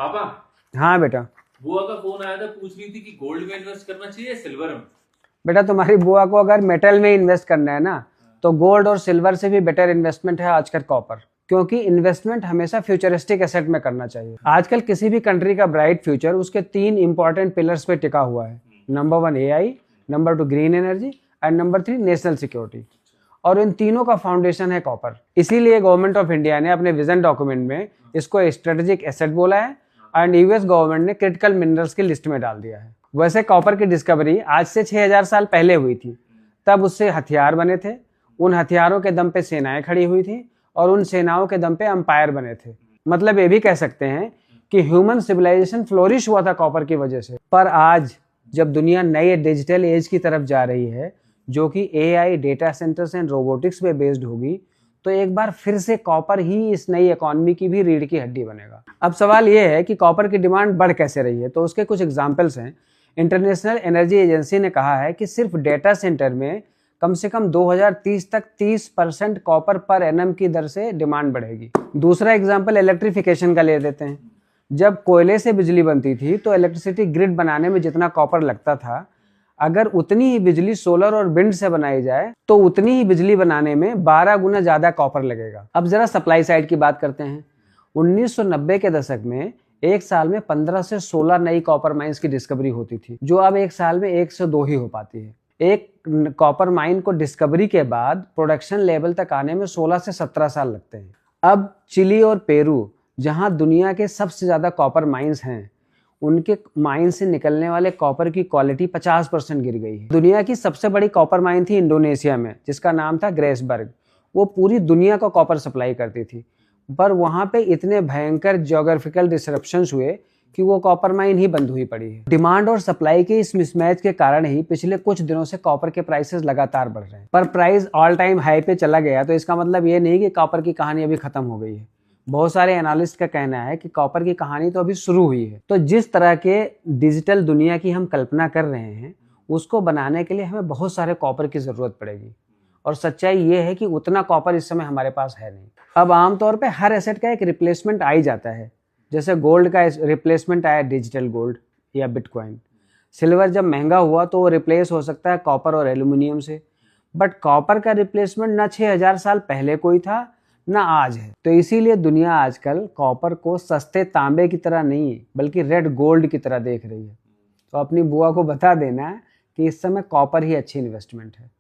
पापा। हाँ बेटा। बुआ का फोन आया था, पूछ रही थी कि गोल्ड में इन्वेस्ट करना चाहिए सिल्वर में। बेटा तुम्हारी बुआ को अगर मेटल में इन्वेस्ट करना है ना, तो गोल्ड और सिल्वर से भी बेटर इन्वेस्टमेंट है आजकल कॉपर, क्योंकि इन्वेस्टमेंट हमेशा फ्यूचरिस्टिक एसेट में करना चाहिए। आजकल किसी भी कंट्री का ब्राइट फ्यूचर उसके 3 इंपॉर्टेंट पिलर्स पे टिका हुआ है। Number 1 AI, number 2 green energy and number 3 national security. और इन तीनों का फाउंडेशन है कॉपर। इसीलिए गवर्नमेंट ऑफ इंडिया ने अपने विजन डॉक्यूमेंट में इसको स्ट्रेटेजिक एसेट बोला है एंड यूएस गवर्नमेंट ने क्रिटिकल मिनरल्स की लिस्ट में डाल दिया है। वैसे कॉपर की डिस्कवरी आज से 6000 साल पहले हुई थी। तब उससे हथियार बने थे, उन हथियारों के दम पे सेनाएं खड़ी हुई थी और उन सेनाओं के दम पे अंपायर बने थे। मतलब ये भी कह सकते हैं कि ह्यूमन सिविलाइजेशन फ्लोरिश हुआ था कॉपर की वजह से। पर आज जब दुनिया नए डिजिटल एज की तरफ जा रही है, जो कि AI, data centres and robotics पे बेस्ड होगी, तो एक बार फिर से कॉपर ही इस नई इकोनॉमी की भी रीढ़ की हड्डी बनेगा। अब सवाल यह है कि कॉपर की डिमांड बढ़ कैसे रही है, तो उसके कुछ एग्जांपल्स हैं। इंटरनेशनल एनर्जी एजेंसी ने कहा है कि सिर्फ डेटा सेंटर में कम से कम 2030 तक 30% कॉपर पर एनम की दर से डिमांड बढ़ेगी। दूसरा एग्जाम्पल इलेक्ट्रिफिकेशन का ले लेते हैं। जब कोयले से बिजली बनती थी तो इलेक्ट्रिसिटी ग्रिड बनाने में जितना कॉपर लगता था, अगर उतनी ही बिजली सोलर और विंड से बनाई जाए तो उतनी ही बिजली बनाने में 12 गुना ज्यादा कॉपर लगेगा। अब जरा सप्लाई साइड की बात करते हैं। 1990 के दशक में एक साल में 15 से 16 नई कॉपर माइंस की डिस्कवरी होती थी, जो अब एक साल में 1 से 2 ही हो पाती है। एक कॉपर माइन को डिस्कवरी के बाद प्रोडक्शन लेवल तक आने में 16 से 17 साल लगते हैं। अब चिली और पेरू, जहां दुनिया के सबसे ज्यादा कॉपर माइंस हैं, उनके माइन से निकलने वाले कॉपर की क्वालिटी 50% गिर गई है। दुनिया की सबसे बड़ी कॉपर माइन थी इंडोनेशिया में, जिसका नाम था ग्रेसबर्ग। वो पूरी दुनिया को कॉपर सप्लाई करती थी, पर वहां पे इतने भयंकर ज्योग्राफिकल डिसरप्शंस हुए कि वो कॉपर माइन ही बंद हुई पड़ी है। डिमांड और सप्लाई के इस मिसमैच के कारण ही पिछले कुछ दिनों से कॉपर के प्राइसेस लगातार बढ़ रहे हैं। पर प्राइस ऑल टाइम हाई पे चला गया तो इसका मतलब ये नहीं कि कॉपर की कहानी अभी खत्म हो गई है। बहुत सारे एनालिस्ट का कहना है कि कॉपर की कहानी तो अभी शुरू हुई है। तो जिस तरह के डिजिटल दुनिया की हम कल्पना कर रहे हैं, उसको बनाने के लिए हमें बहुत सारे कॉपर की जरूरत पड़ेगी। और सच्चाई ये है कि उतना कॉपर इस समय हमारे पास है नहीं। अब आमतौर पे हर एसेट का एक रिप्लेसमेंट आ ही जाता है। जैसे गोल्ड का रिप्लेसमेंट आया डिजिटल गोल्ड या बिटकॉइन। सिल्वर जब महंगा हुआ तो वो रिप्लेस हो सकता है कॉपर और एल्यूमिनियम से। बट कॉपर का रिप्लेसमेंट ना 6000 साल पहले कोई था ना आज है। तो इसीलिए दुनिया आजकल कॉपर को सस्ते तांबे की तरह नहीं बल्कि रेड गोल्ड की तरह देख रही है। तो अपनी बुआ को बता देना कि इस समय कॉपर ही अच्छी इन्वेस्टमेंट है।